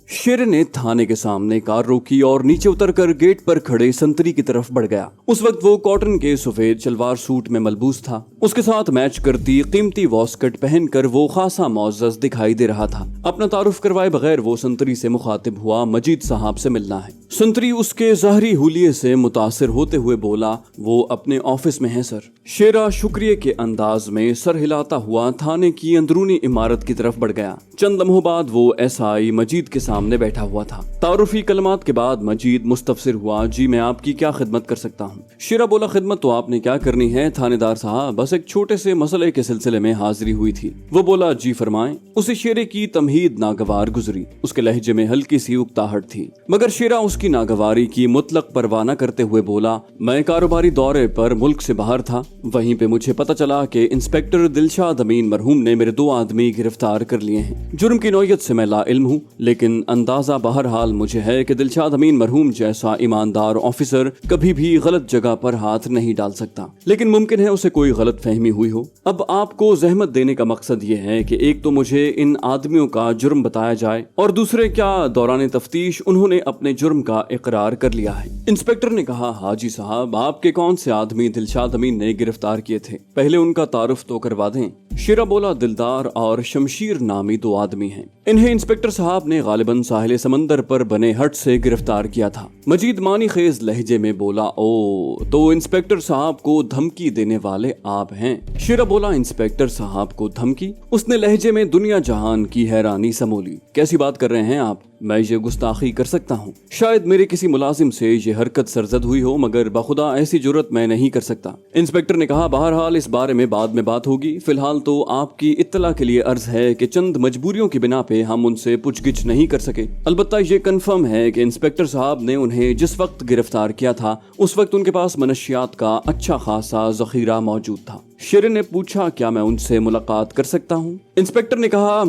शेर ने थाने के सामने कार रोकी और नीचे उतरकर गेट पर खड़े संतरी की तरफ बढ़ गया। उस वक्त वो कॉटन के सफेद सलवार सूट में मलबूस था। उसके साथ मैच करती कीमती वॉस्कट पहनकर वो खासा मुअज़्ज़ज़ दिखाई दे रहा था। अपना तारुफ करवाए बगैर वो संतरी से मुखातिब हुआ, मजीद साहब से मिलना है। संतरी उसके ज़ाहरी हुलिये से मुतासिर होते हुए बोला, वो अपने ऑफिस में है सर। शेरा शुक्रिया के अंदाज में सर हिलाता हुआ थाने की अंदरूनी इमारत की तरफ बढ़ गया। चंद लम्हों बाद वो एसआई मजीद के सामने बैठा हुआ था। तारुफी कलमात के बाद मजीद मुस्तफसिर हुआ, जी मैं आपकी क्या खिदमत कर सकता हूँ। शेरा बोला, खिदमत तो आपने क्या करनी है थानेदार साहब, बस एक छोटे से मसले के सिलसिले में हाजिरी हुई थी। वो बोला, जी फरमाएं। उसे शेरे की तमहीद नागवार गुजरी। उसके लहजे में हल्की सी उकताहट थी, मगर शेरा उसकी नागवारी की मुतलक परवाह न करते हुए बोला, मैं कारोबारी दौरे पर मुल्क से बाहर था। वहीं पे मुझे पता चला कि इंस्पेक्टर दिलशाद अमीन मरहूम ने मेरे 2 आदमी गिरफ्तार कर लिए हैं। जुर्म की नौयत से मैं लाइल्म हूँ, लेकिन अंदाजा बहरहाल मुझे है कि दिलशाद अमीन मरहूम जैसा ईमानदार ऑफिसर कभी भी गलत जगह पर हाथ नहीं डाल सकता। लेकिन मुमकिन है उसे कोई गलत फहमी हुई हो। अब आपको जहमत देने का मकसद ये है कि एक तो मुझे इन आदमियों का जुर्म बताया जाए, और दूसरे क्या दौरान तफ्तीश उन्होंने अपने जुर्म का इकरार कर लिया है। इंस्पेक्टर ने कहा, हाजी साहब आपके कौन से आदमी दिलशाद अमीन ने गिरफ्तार किए थे, पहले उनका तारुफ तो करवा दें। शेरा बोला, दिलदार और शमशीर नामी 2 आदमी हैं। इन्हें इंस्पेक्टर साहब ने गालिबन साहिल समंदर पर बने हट से गिरफ्तार किया था। मजीद मानी खेज लहजे में बोला, ओ तो इंस्पेक्टर साहब को धमकी देने वाले आप हैं। शेरा बोला, इंस्पेक्टर साहब को धमकी? उसने लहजे में दुनिया जहान की हैरानी समोली। कैसी बात कर रहे हैं आप? मैं ये गुस्ताखी कर सकता हूँ? शायद मेरे किसी मुलाजिम से ये हरकत सरजद हुई हो, मगर बखुदा ऐसी जुर्रत मैं नहीं कर सकता। इंस्पेक्टर ने कहा, बहरहाल इस बारे में बाद में बात होगी। फिलहाल तो आपकी इत्तला के लिए अर्ज है कि चंद मजबूरियों की बिना पे हम उनसे पूछगिछ नहीं कर सके। अलबत्ता ये कन्फर्म है कि इंस्पेक्टर साहब ने उन्हें जिस वक्त गिरफ्तार किया था उस वक्त उनके पास मनशियात का अच्छा खासा जखीरा मौजूद था। शेर ने पूछा, क्या मैं उनसे मुलाकात कर सकता हूँ? इंस्पेक्टर ने कहा,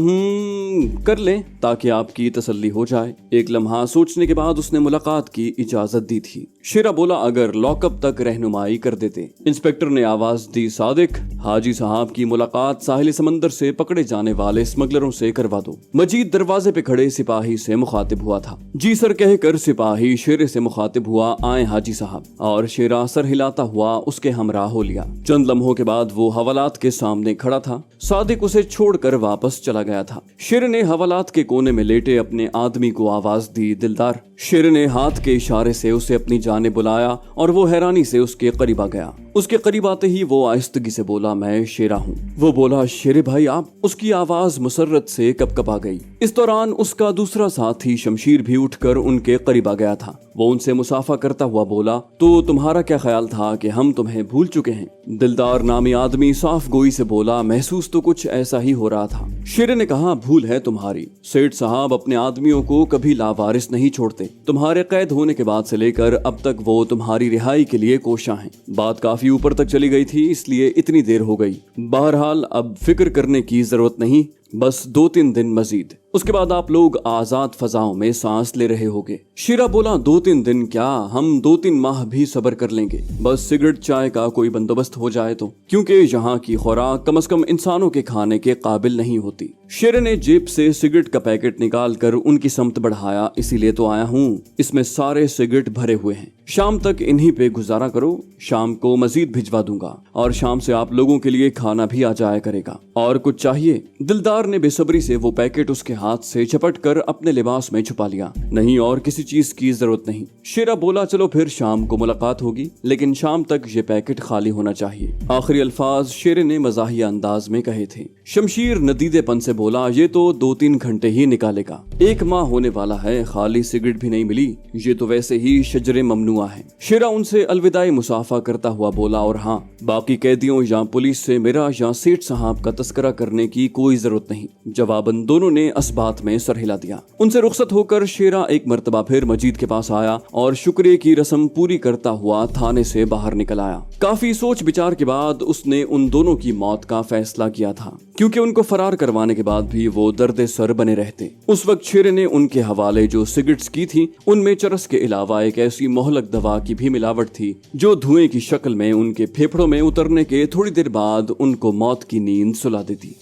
कर लें ताकि आपकी तसल्ली हो जाए। एक लम्हा सोचने के बाद उसने मुलाकात की इजाजत दी थी। शेरा बोला, अगर लॉकअप तक रहनुमाई कर देते। इंस्पेक्टर ने आवाज दी, सादिक हाजी साहब की मुलाकात साहिल समंदर से पकड़े जाने वाले स्मगलरों से करवा दो। मजीद दरवाजे पे खड़े सिपाही से मुखातिब हुआ था। जी सर कहकर सिपाही शेरे से मुखातिब हुआ, आए हाजी साहब। और शेरा सर हिलाता हुआ उसके हमराह हो लिया। चंद लम्हों के बाद वो हवालात के सामने खड़ा था। सादिक उसे छोड़कर वापस चला गया था। शेर ने हवालात के कोने में लेटे अपने आदमी को आवाज दी, दिलदार। शेर ने हाथ के इशारे से उसे अपनी जाने बुलाया और वो हैरानी से उसके करीब आ गया। उसके करीब आते ही वो आहिस्तगी से बोला, मैं शेरा हूँ। वो बोला, शेरे भाई आप? उसकी आवाज मुसर्रत से कपकपा गई। इस दौरान उसका दूसरा साथी शमशीर भी उठकर उनके करीब आ गया था। वो उनसे मुसाफा करता हुआ बोला, तो तुम्हारा क्या ख्याल था कि हम तुम्हें भूल चुके हैं? दिलदार नामी आदमी साफ गोई से बोला, महसूस तो कुछ ऐसा ही हो रहा था। शेर ने कहा, भूल है तुम्हारी। सेठ साहब अपने आदमियों को कभी लावारिस नहीं छोड़ते। तुम्हारे कैद होने के बाद से लेकर अब तक वो तुम्हारी रिहाई के लिए कोशां हैं। बात काफी ऊपर तक चली गई थी, इसलिए इतनी देर हो गई। बहरहाल अब फिक्र करने की जरूरत नहीं, बस 2-3 दिन मजीद, उसके बाद आप लोग आजाद फजाओं में सांस ले रहे होगे। शेरा बोला, 2-3 दिन क्या, हम 2-3 माह भी सब्र कर लेंगे। बस सिगरेट चाय का कोई बंदोबस्त हो जाए तो, क्योंकि यहाँ की खुराक कम से कम इंसानों के खाने के काबिल नहीं होती। शेर ने जेब से सिगरेट का पैकेट निकाल कर उनकी समत बढ़ाया, इसीलिए तो आया हूँ, इसमें सारे सिगरेट भरे हुए हैं। शाम तक इन्हीं पे गुजारा करो, शाम को मजीद भिजवा दूंगा और शाम से आप लोगों के लिए खाना भी आ जाया करेगा। और कुछ चाहिए? दिलदार ने बेसब्री से वो पैकेट उसके हाथ से झपट कर अपने लिबास में छुपा लिया। नहीं, और किसी चीज की जरूरत नहीं। शेरा बोला, चलो फिर शाम को मुलाकात होगी, लेकिन शाम तक ये पैकेट खाली होना चाहिए। आखिरी अल्फाज शेर ने मजाहिया अंदाज में कहे थे। शमशीर नदीदेपन से बोला, ये तो 2-3 घंटे ही निकालेगा। 1 माह होने वाला है, खाली सिगरेट भी नहीं मिली, ये तो वैसे ही शजरे ममनुआ है। शेरा उनसे अलविदाई मुसाफा करता हुआ बोला, और हाँ, बाकी कैदियों या पुलिस से मेरा या सेठ साहब का तस्करा करने की कोई जरूरत नहीं। जवाबन दोनों ने असबात में सर हिला दिया। उनसे रुखसत होकर शेरा एक मर्तबा फिर मजीद के पास आया और शुक्रिया की रस्म पूरी करता हुआ थाने से बाहर निकल आया। काफी सोच विचार के बाद उसने उन दोनों की मौत का फैसला किया था, क्योंकि उनको फरार करवाने के बाद भी वो दर्दे सर बने रहते। उस वक्त शेर ने उनके हवाले जो सिगरेट्स की थी उनमें चरस के अलावा एक ऐसी मोहलक दवा की भी मिलावट थी जो धुएं की शक्ल में उनके फेफड़ों में उतरने के थोड़ी देर बाद उनको मौत की नींद सुला देती।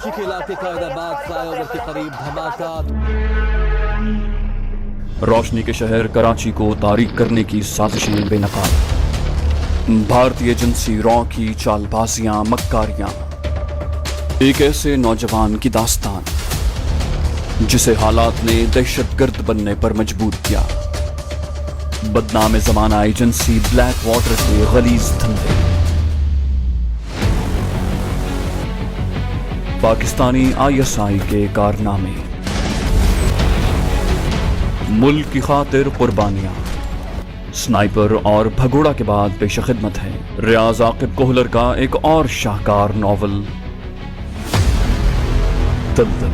कराची के इलाके कायदाबाद फ्लाईओवर के करीब धमाका। रोशनी के शहर कराची को तारीक करने की साजिशें बेनकाब। भारतीय एजेंसी रॉ की चालबाजियां, मक्कारियां, एक ऐसे नौजवान की दास्तान जिसे हालात ने दहशतगर्द बनने पर मजबूर किया। बदनाम ज़माना एजेंसी ब्लैक वाटर के गलीज धंधे। पाकिस्तानी ISI के कारनामे। मुल्क की खातिर कुर्बानियां। स्नाइपर और भगोड़ा के बाद पेश खिदमत है रियाज आकिब कोहलर का एक और शाहकार नॉवल दलदल।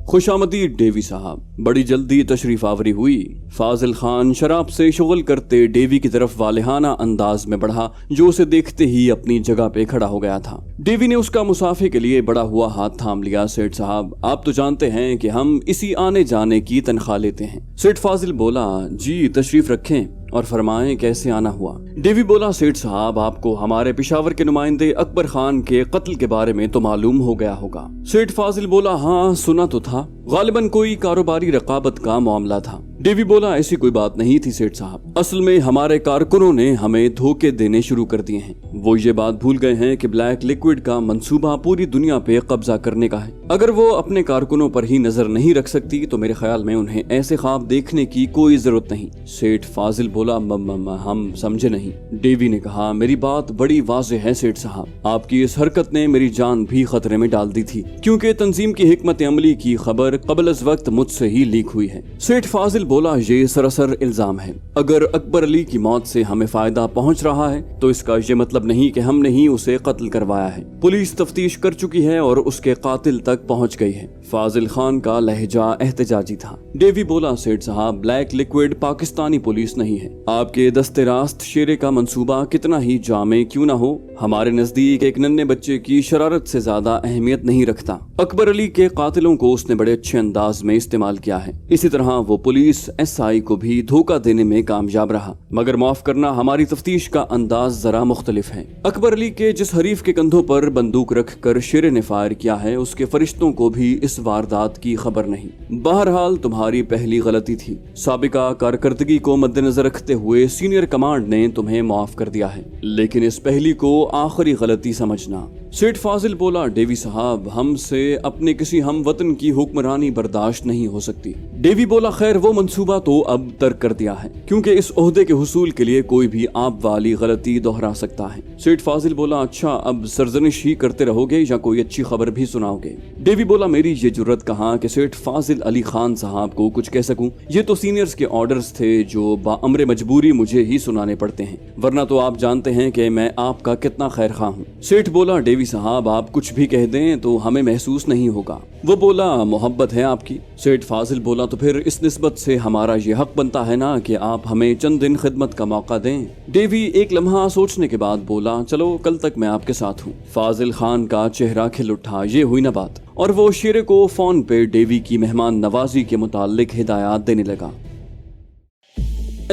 खुशामदीद डेवी साहब, बड़ी जल्दी तशरीफ आवरी हुई। फाजिल खान शराब से शुगल करते डेवी की तरफ वालिहाना अंदाज में बढ़ा, जो उसे देखते ही अपनी जगह पे खड़ा हो गया था। डेवी ने उसका मुसाफे के लिए बड़ा हुआ हाथ थाम लिया। सेठ साहब, आप तो जानते हैं कि हम इसी आने जाने की तनख्वाह लेते हैं। सेठ फाजिल बोला, जी तशरीफ रखें और फरमाएं कैसे आना हुआ। डेवी बोला, सेठ साहब, आपको हमारे पेशावर के नुमाइंदे अकबर खान के कत्ल के बारे में तो मालूम हो गया होगा। सेठ फाजिल बोला, हाँ सुना तो था, गालिबन कोई कारोबारी रकाबत का मामला था। डेवी बोला, ऐसी कोई बात नहीं थी सेठ साहब, असल में हमारे कारकुनों ने हमें धोखे देने शुरू कर दिए हैं। वो ये बात भूल गए हैं कि ब्लैक लिक्विड का मंसूबा पूरी दुनिया पे कब्जा करने का है। अगर वो अपने कारकुनों पर ही नजर नहीं रख सकती तो मेरे ख्याल में उन्हें ऐसे ख्वाब देखने की कोई जरूरत नहीं। सेठ फाजिल बोला, हम समझे नहीं। डेवी ने कहा, मेरी बात बड़ी वाज़ेह है सेठ साहब, आपकी इस हरकत ने मेरी जान भी खतरे में डाल दी थी, क्योंकि तंजीम की हिकमत अमली की खबर कबल अज़ वक्त मुझसे ही लीक हुई है। सेठ फाजिल बोला, ये सरासर इल्जाम है। अगर अकबर अली की मौत से हमें फायदा पहुंच रहा है तो इसका ये मतलब नहीं कि हमने ही उसे कत्ल करवाया है। पुलिस तफ्तीश कर चुकी है और उसके कातिल तक पहुंच गई है। फाजिल खान का लहजा एहतजाजी था। डेवी बोला, सेठ साहब, ब्लैक लिक्विड पाकिस्तानी पुलिस नहीं है। आपके दस्ते रास्त शेरे का मंसूबा कितना ही जामे क्यों ना हो, हमारे नजदीक एक नन्हे बच्चे की शरारत से ज्यादा अहमियत नहीं रखता। अकबर अली के कातिलों को उसने बड़े अच्छे अंदाज में इस्तेमाल किया है। इसी तरह वो पुलिस SI को भी धोखा देने में कामयाब रहा। मगर माफ करना, हमारी तफ्तीश का अंदाज जरा मुख्तलिफ है। अकबर अली के जिस हरीफ के कंधों पर बंदूक रख कर शेरे ने फायर किया है, उसके फरिश्तों को भी इस वारदात की खबर नहीं। बहरहाल तुम्हारी पहली गलती थी। साबिका कारकर्दगी को मद्देनजर रखते हुए सीनियर कमांड ने तुम्हें माफ कर दिया है, लेकिन इस पहली को आखिरी गलती समझना। सेठ फाजिल बोला, डेवी साहब, हमसे अपने किसी हम वतन की हुक्मरानी बर्दाश्त नहीं हो सकती। डेवी बोला, खैर वो मंसूबा तो अब तर्क कर दिया है, क्योंकि इस ओहदे के हुसूल के लिए कोई भी आप वाली गलती दोहरा सकता है। सेठ फाजिल बोला, अच्छा अब सरजनिश ही करते रहोगे या कोई अच्छी खबर भी सुनाओगे? डेवी बोला, मेरी ये जुर्रत कहाँ कि सेठ फाजिल अली खान साहब को कुछ कह सकूं। ये तो सीनियर्स के ऑर्डर्स थे जो बाअमरे मजबूरी मुझे ही सुनाने पड़ते हैं, वरना तो आप जानते हैं कि मैं आपका कितना खैर खा हूँ। सेठ बोला, डेवी साहब, आप कुछ भी कह दें तो हमें महसूस नहीं होगा। वो बोला, मोहब्बत है आपकी। सेठ फाजिल बोला, तो फिर इस निस्बत से हमारा ये हक बनता है ना कि आप हमें चंद दिन खिदमत का मौका दें। डेवी एक लम्हा सोचने के बाद बोला, चलो कल तक मैं आपके साथ हूँ। फाजिल खान का चेहरा खिल उठा, ये हुई ना बात, और वो शेरे को फोन पे डेवी की मेहमान नवाजी के मुतालिक हिदायत देने लगा।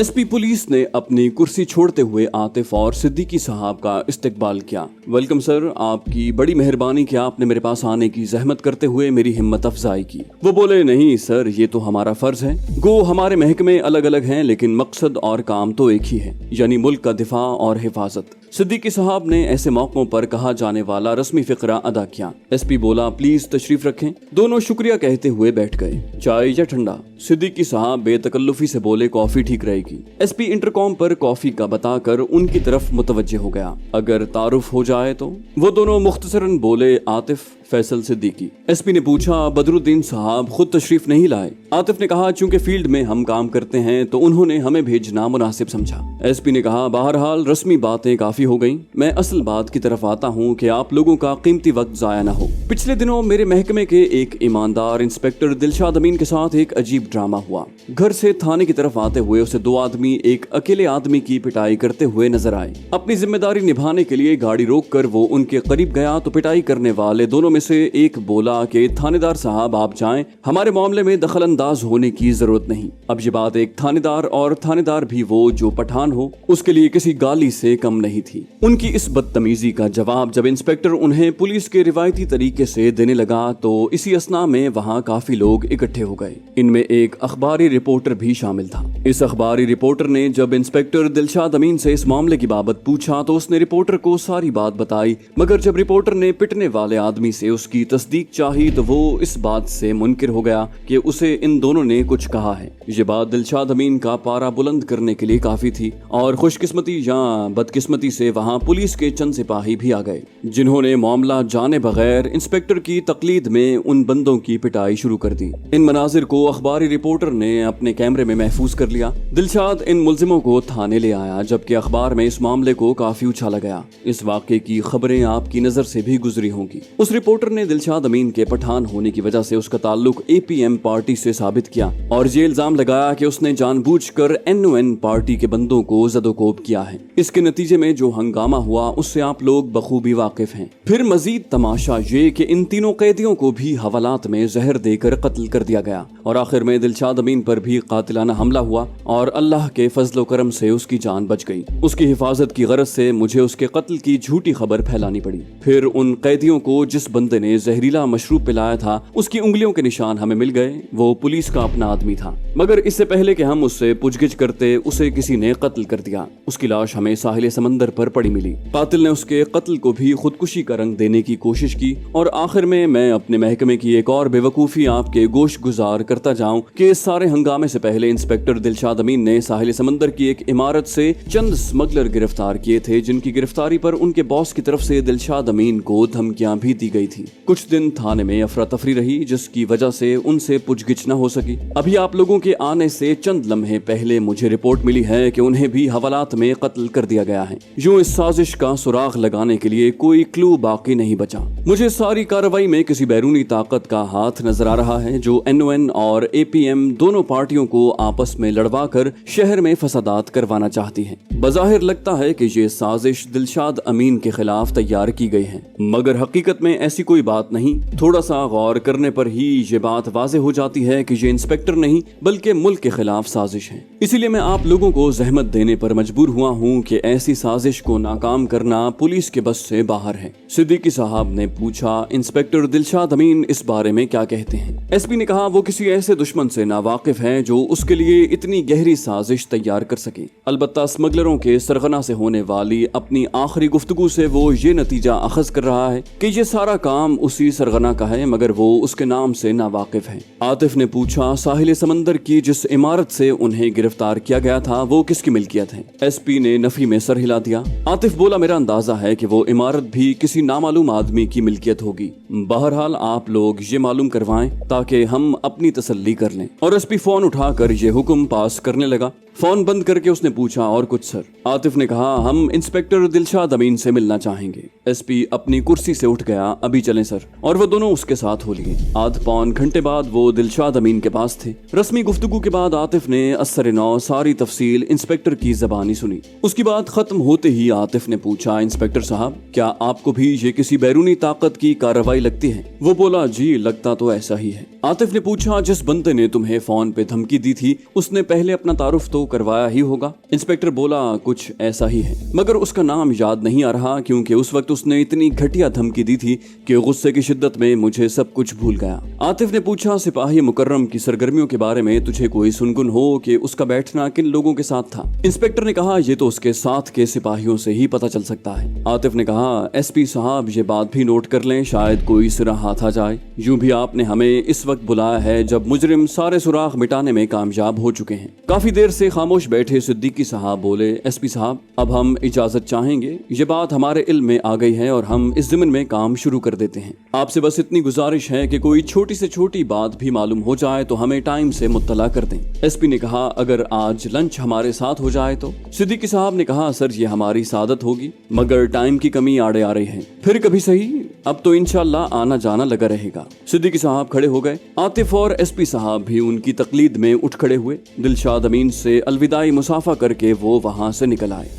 SP पुलिस ने अपनी कुर्सी छोड़ते हुए आतिफ और सिद्दीकी साहब का इस्तकबाल किया। वेलकम सर, आपकी बड़ी मेहरबानी कि आपने मेरे पास आने की जहमत करते हुए मेरी हिम्मत अफजाई की। वो बोले, नहीं सर, ये तो हमारा फर्ज है। गो हमारे महकमे अलग अलग हैं, लेकिन मकसद और काम तो एक ही है, यानी मुल्क का दिफा और हिफाजत। सिद्दीकी साहब ने ऐसे मौकों पर कहा जाने वाला रस्मी फिक्रा अदा किया। SP बोला, प्लीज तशरीफ रखें। दोनों शुक्रिया कहते हुए बैठ गए। चाय या ठंडा? सिद्दीकी साहब बेतकल्लुफी से बोले, कॉफी ठीक रहेगी। SP इंटरकॉम पर कॉफी का बताकर उनकी तरफ मुतवज्जे हो गया। अगर तारुफ हो जाए तो? वो दोनों मुख्तसरन बोले, आतिफ फैसल सिद्दीकी। SP ने पूछा, बदरुद्दीन साहब खुद तशरीफ नहीं लाए? आतिफ ने कहा, चूंकि फील्ड में हम काम करते हैं तो उन्होंने हमें भेजना मुनासिब समझा। SP ने कहा, बहरहाल रस्मी बातें काफी हो गईं, मैं असल बात की तरफ आता हूँ कि आप लोगों का कीमती वक्त जाया न हो। पिछले दिनों मेरे महकमे के एक ईमानदार इंस्पेक्टर दिलशाद अमीन के साथ एक अजीब ड्रामा हुआ। घर से थाने की तरफ आते हुए उसे दो आदमी एक अकेले आदमी की पिटाई करते हुए नजर आए। अपनी जिम्मेदारी निभाने के लिए गाड़ी रोककर वो उनके करीब गया तो पिटाई करने वाले दोनों में में से एक बोला कि थानेदार साहब आप जाएं, हमारे मामले में दखल अंदाज होने की जरूरत नहीं। अब ये बात एक थानेदार और थानेदार भी वो जो पठान हो उसके लिए किसी गाली से कम नहीं थी। उनकी इस बदतमीजी का जवाब जब इंस्पेक्टर उन्हें पुलिस के रिवायती तरीके से देने लगा तो इसी असना में वहाँ काफी लोग इकट्ठे हो गए। इनमें एक अखबारी रिपोर्टर भी शामिल था। इस अखबारी रिपोर्टर ने जब इंस्पेक्टर दिलशाद अमीन से इस मामले की बाबत पूछा तो उसने रिपोर्टर को सारी बात बताई, मगर जब रिपोर्टर ने पिटने वाले आदमी से उसकी तस्दीक चाही तो वो इस बात से मुनकिर हो गया कि उसे इन दोनों ने कुछ कहा है। ये बात दिलशाद अमीन का पारा बुलंद करने के लिए काफी थी और खुशकिस्मती या बदकिस्मती से वहाँ पुलिस के चंद सिपाही भी आ गए, जिन्होंने मामला जाने बगैर इंस्पेक्टर की तकलीद में उन बंदों की पिटाई शुरू कर दी। इन मनाजिर को अखबारी रिपोर्टर ने अपने कैमरे में महफूज कर लिया। दिलशाद इन मुलजिमों को थाने ले आया, जबकि अखबार में इस मामले को काफी उछाला गया। इस वाक़े की खबरें आपकी नजर से भी गुजरी होंगी। उस रिपोर्टर ने दिलशाद अमीन के पठान होने की वजह से उसका ताल्लुक APM पार्टी से साबित किया और ये इल्जाम लगाया कि उसने जानबूझकर NON पार्टी के बंदों को ज़दोकोब किया है। इसके नतीजे में जो हंगामा हुआ उससे आप लोग बखूबी वाकिफ हैं। फिर मजीद तमाशा ये कि इन तीनों कैदियों को भी हवालात में जहर देकर कत्ल कर दिया गया और आखिर में दिलशाद अमीन पर भी कातिलाना हमला हुआ और अल्लाह के फजलो करम से उसकी जान बच गई। उसकी हिफाजत की गरज से मुझे उसके कत्ल की झूठी खबर फैलानी पड़ी। फिर उन कैदियों को जिस बंदे ने जहरीला मशरूब पिलाया था उसकी उंगलियों के निशान हमें मिल गए। वो पुलिस का अपना आदमी था, मगर इससे पहले कि हम उससे पूछगिछ करते उसे किसी ने कत्ल कर दिया। उसकी लाश हमें साहिल समंदर पर पड़ी मिली। कातिल ने उसके कत्ल को भी खुदकुशी का रंग देने की कोशिश की और आखिर में मैं अपने महकमे की एक और बेवकूफ़ी आपके गोश गुजार करता जाऊं कि इस सारे हंगामे से पहले इंस्पेक्टर दिलशाद अमीन ने साहिल समंदर की एक इमारत से चंद स्मगलर गिरफ्तार किए थे, जिनकी गिरफ्तारी पर उनके बॉस की तरफ से दिलशाद अमीन को धमकियां भी दी गई थी। कुछ दिन थाने में अफरा तफरी रही, जिसकी वजह से उनसे पूछगिछ न हो सकी। अभी आप लोगों के आने से चंद लम्हे पहले मुझे रिपोर्ट मिली है कि उन्हें भी हवालात में कत्ल कर दिया गया है। यूं इस साजिश का सुराग लगाने के लिए कोई क्लू बाकी नहीं बचा। मुझे सारी कार्रवाई में किसी बैरूनी ताकत का हाथ नजर आ रहा है जो NON और APM दोनों पार्टियों को आपस में लड़वा कर शहर में फसादात करवाना चाहती है। बज़ाहिर लगता है कि ये साजिश दिलशाद अमीन के खिलाफ तैयार की गई है, मगर हकीकत में ऐसी कोई बात नहीं। थोड़ा सा गौर करने पर ही ये बात वाज़ेह हो जाती है कि ये इंस्पेक्टर नहीं बल्कि मुल्क के खिलाफ साजिश है। इसीलिए मैं आप लोगों को जहमत देने पर मजबूर हुआ हूँ कि ऐसी साजिश को नाकाम करना पुलिस के बस से बाहर है। सिद्दीकी साहब ने पूछा, इंस्पेक्टर दिलशाद अमीन इस बारे में क्या कहते हैं? SP ने कहा, वो किसी ऐसे दुश्मन से नावाकिफ है जो उसके लिए इतनी गहरी साजिश तैयार कर सके। अलबत्ता स्मगलरों के सरगना से होने वाली अपनी आखिरी गुफ्तगू से वो ये नतीजा अखज कर रहा है कि ये सारा काम उसी सरगना का है, मगर वो उसके नाम से नावाकिफ है। आतिफ ने पूछा, साहिल समंदर की जिस इमारत से उन्हें गिरफ्तार किया गया था वो किसकी मिल्कियत है? SP ने नफी में सर हिला दिया। आतिफ बोला, मेरा अंदाजा है कि वो इमारत भी किसी नामालूम आदमी की मिल्कियत होगी। बहरहाल आप लोग ये मालूम करवाएं ताकि हम अपनी तसल्ली कर लें। और SP फोन उठाकर ये हुक्म पास करने लगा। फोन बंद करके उसने पूछा, और कुछ सर? आतिफ ने कहा, हम इंस्पेक्टर दिलशाद अमीन से मिलना चाहेंगे। SP अपनी कुर्सी से उठ गया, अभी चलें सर। और वो दोनों उसके साथ हो लिए। आध पौन घंटे बाद वो दिलशाद अमीन के पास थे। रस्मी गुफ्तगू के बाद आतिफ ने असर नौ सारी तफसील इंस्पेक्टर की ज़बानी सुनी। उसकी बात खत्म होते ही आतिफ ने पूछा, इंस्पेक्टर साहब, क्या आपको भी ये किसी बैरूनी ताकत की कार्रवाई लगती है? वो बोला, जी लगता तो ऐसा ही है। आतिफ ने पूछा, जिस बंदे ने तुम्हें फोन पे धमकी दी थी उसने पहले अपना तारुफ तो करवाया ही होगा? इंस्पेक्टर बोला, कुछ ऐसा ही है, मगर उसका नाम याद नहीं आ रहा क्योंकि उस वक्त उसने इतनी घटिया धमकी दी थी कि गुस्से की शिद्दत में मुझे सब कुछ भूल गया। आतिफ ने पूछा, सिपाही मुकर्रम की सरगर्मियों के बारे में तुझे कोई सुनगुन हो कि उसका बैठना किन लोगों के साथ था? इंस्पेक्टर ने कहा, ये तो उसके साथ के सिपाहियों से ही पता चल सकता है। आतिफ ने कहा, SP साहब ये बात भी नोट कर लें, शायद कोई सिरा हाथ आ जाए। यूं भी आपने हमें इस वक्त बुलाया है जब मुजरिम सारे सुराग मिटाने में कामयाब हो चुके हैं। काफी देर से खामोश बैठे सिद्दीकी साहब बोले, SP साहब, अब हम इजाजत चाहेंगे। ये बात हमारे इल्म में आ गई है और हम इस ज़िम्न में काम शुरू कर देते हैं। आपसे बस इतनी गुजारिश है कि कोई छोटी से छोटी बात भी मालूम हो जाए तो हमें टाइम से मुत्तला कर दें। SP ने कहा, अगर आज लंच हमारे साथ हो जाए तो? सिद्दीकी साहब ने कहा, सर ये हमारी सादत होगी, मगर टाइम की कमी आड़े आ रही है। फिर कभी सही, अब तो इंशाल्लाह आना जाना लगा रहेगा। सिद्दीकी साहब खड़े हो गए। आतिफ और SP साहब भी उनकी तकलीद में उठ खड़े हुए। दिलशाद अमीन से अलविदाई मुसाफा करके वो वहां से निकल आए।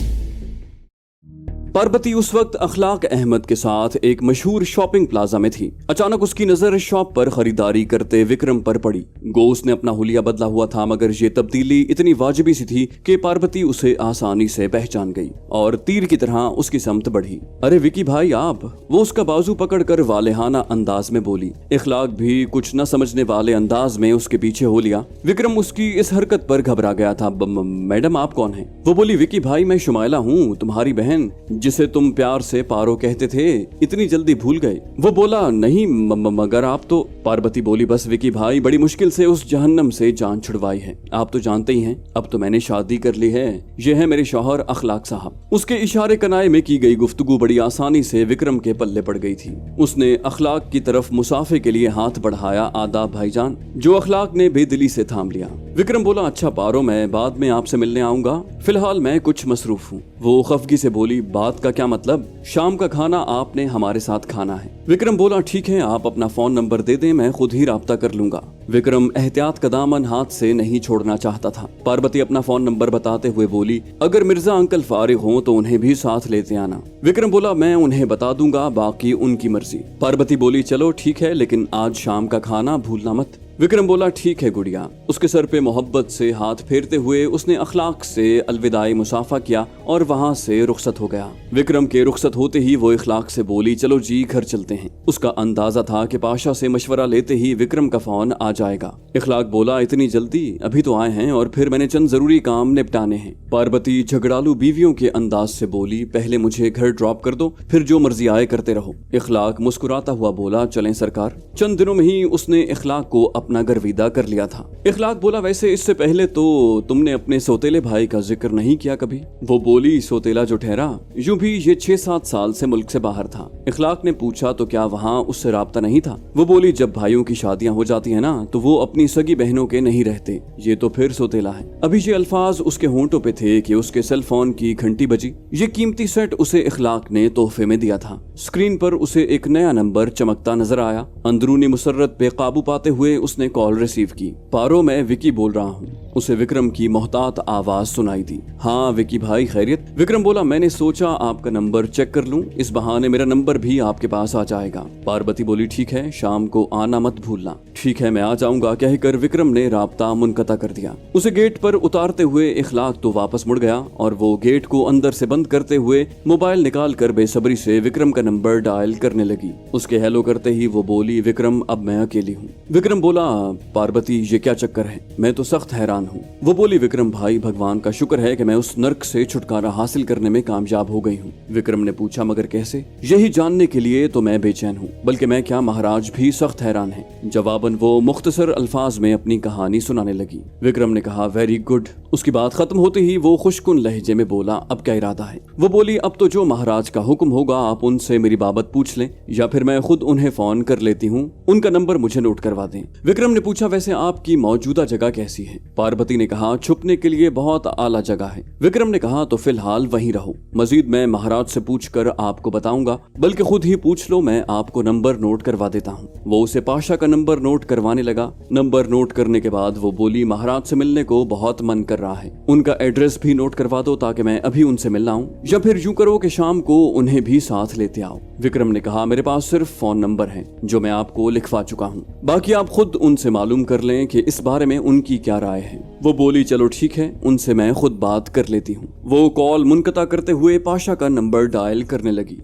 पार्वती उस वक्त अखलाक अहमद के साथ एक मशहूर शॉपिंग प्लाजा में थी। अचानक उसकी नजर शॉप पर खरीदारी करते विक्रम पर पड़ी। गो उसने अपना हुलिया बदला हुआ था, मगर ये तब्दीली इतनी वाजिबी सी थी कि पार्वती उसे आसानी से पहचान गई और तीर की तरह उसकी समत बढ़ी। अरे विकी भाई आप, वो उसका बाजू पकड़कर वालेहाना अंदाज में बोली। इखलाक भी कुछ न समझने वाले अंदाज में उसके पीछे हो लिया। विक्रम उसकी इस हरकत पर घबरा गया था। मैडम आप कौन हैं? वो बोली, विकी भाई मैं शुमाइला हूँ, तुम्हारी बहन, जिसे तुम प्यार से पारो कहते थे। इतनी जल्दी भूल गए? वो बोला, नहीं मगर आप तो। पार्वती बोली, बस विकी भाई, बड़ी मुश्किल से उस जहन्नम से जान छुड़वाई है। आप तो जानते ही हैं, अब तो मैंने शादी कर ली है। ये है मेरे शौहर अखलाक साहब। उसके इशारे कनाए में की गई गुफ्तगू बड़ी आसानी से विक्रम के पल्ले पड़ गई थी। उसने अखलाक की तरफ मुसाफे के लिए हाथ बढ़ाया। आदाब भाईजान, जो अखलाक ने बेदिली से थाम लिया। विक्रम बोला, अच्छा पारो, मैं बाद में आपसे मिलने आऊंगा, फिलहाल मैं कुछ मसरूफ हूँ। वो खफगी से बोली, बात का क्या मतलब? शाम का खाना आपने हमारे साथ खाना है। विक्रम बोला, ठीक है, आप अपना फोन नंबर दे दें, मैं खुद ही राब्ता कर लूंगा। विक्रम एहतियात का दामन हाथ से नहीं छोड़ना चाहता था। पार्वती अपना फोन नंबर बताते हुए बोली, अगर मिर्जा अंकल फारिग हों तो उन्हें भी साथ लेते आना। विक्रम बोला, मैं उन्हें बता दूंगा, बाकी उनकी मर्जी। पार्वती बोली, चलो ठीक है, लेकिन आज शाम का खाना भूलना मत। विक्रम बोला, ठीक है गुड़िया। उसके सर पे मोहब्बत से हाथ फेरते हुए उसने अखलाक से अलविदाई मुसाफा किया और वहां से रुखसत हो गया। विक्रम के रुखसत होते ही वो अखलाक से बोली, चलो जी घर चलते हैं। उसका अंदाजा था कि पाशा से मशवरा लेते ही विक्रम का फोन आ जाएगा। अखलाक बोला, इतनी जल्दी? अभी तो आए हैं और फिर मैंने चंद जरूरी काम निपटाने हैं। पार्वती झगड़ालू बीवियों के अंदाज से बोली, पहले मुझे घर ड्रॉप कर दो, फिर जो मर्जी आए करते रहो। अखलाक मुस्कुराता हुआ बोला, चलें सरकार। चंद दिनों में ही उसने अखलाक को अपना घर विदा कर लिया था। अखलाक बोला, वैसे इससे पहले तो तुमने अपने सौतेले भाई का जिक्र नहीं किया कभी। वो बोली, सौतेला जो ठहरा, यूं भी ये 6-7 साल से मुल्क से बाहर था। अखलाक ने पूछा, तो क्या वहाँ उससे राब्ता नहीं था? वो बोली, जब भाइयों की शादियां हो जाती है ना, तो वो अपनी सगी बहनों के नहीं रहते। ये तो फिर सौतेला है। अभी ये अल्फाज उसके होंठों पे थे कि उसके सेल फोन की घंटी बजी। ये कीमती सेट उसे अखलाक ने तोहफे में दिया था। स्क्रीन पर उसे एक नया नंबर चमकता नजर आया। अंदरूनी मुसर्रत पे काबू पाते हुए उसने कॉल रिसीव की। पारो, मैं विकी बोल रहा हूँ। उसे विक्रम की मोहतात आवाज सुनाई दी। हाँ विकी भाई, खैरियत? विक्रम बोला, मैंने सोचा आपका नंबर चेक कर लूं, इस बहाने मेरा नंबर भी आपके पास आ जाएगा। पार्वती बोली, ठीक है, शाम को आना मत भूलना। ठीक है, मैं आ जाऊंगा, कहकर विक्रम ने राब्ता मुनक़ता कर दिया। उसे गेट पर उतारते हुए अखलाक तो वापस मुड़ गया और वो गेट को अंदर से बंद करते हुए मोबाइल निकाल कर बेसब्री से विक्रम का नंबर डायल करने लगी। उसके हेलो करते ही वो बोली, विक्रम अब मैं अकेली हूँ। विक्रम बोला, पार्वती ये क्या चक्कर है? मैं तो सख्त हैरान हूँ। वो बोली, विक्रम भाई, भगवान का शुक्र है कि मैं उस नर्क से छुटकारा हासिल करने में कामयाब हो गई हूँ। विक्रम ने पूछा, मगर कैसे? यही जानने के लिए तो मैं बेचैन हूँ, बल्कि मैं क्या, महाराज भी सख्त हैरान है। जवाबन वो मुख्तसर अल्फाज में अपनी कहानी सुनाने लगी। विक्रम ने कहा, वेरी गुड। उसकी बात खत्म होते ही वो खुशकुन लहजे में बोला, अब क्या इरादा है? वो बोली, अब तो जो महाराज का हुक्म होगा आप उनसे मेरी बाबत पूछ लें, या फिर मैं खुद उन्हें फोन कर लेती हूँ, उनका नंबर मुझे नोट करवा दें। विक्रम ने पूछा, वैसे आपकी मौजूदा जगह कैसी है? पार्वती ने कहा, छुपने के लिए बहुत आला जगह है। विक्रम ने कहा, तो फिलहाल वहीं रहो, मजीद मैं महाराज से पूछकर आपको बताऊंगा, बल्कि खुद ही पूछ लो, मैं आपको नंबर नोट करवा देता हूँ। वो उसे पाशा का नंबर नोट करवाने लगा। नंबर नोट करने के बाद वो बोली, महाराज से मिलने को बहुत मन कर रहा है, उनका एड्रेस भी नोट करवा दो ताकि मैं अभी उनसे मिलना हूँ, या फिर यूं करो कि शाम को उन्हें भी साथ लेते आओ। विक्रम ने कहा, मेरे पास सिर्फ फोन नंबर है जो मैं आपको लिखवा चुका हूँ, बाकी आप खुद उनसे मालूम कर लें कि इस बारे में उनकी क्या राय है। वो बोली, चलो ठीक है, उनसे मैं खुद बात कर लेती हूँ। वो कॉल मुनक़ता करते हुए पाशा का नंबर डायल करने लगी।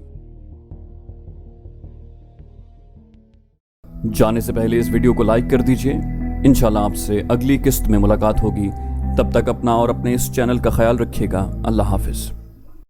जाने से पहले इस वीडियो को लाइक कर दीजिए। इंशाल्लाह आपसे अगली किस्त में मुलाकात होगी। तब तक अपना और अपने इस चैनल का ख्याल रखिएगा। अल्लाह हाफिज।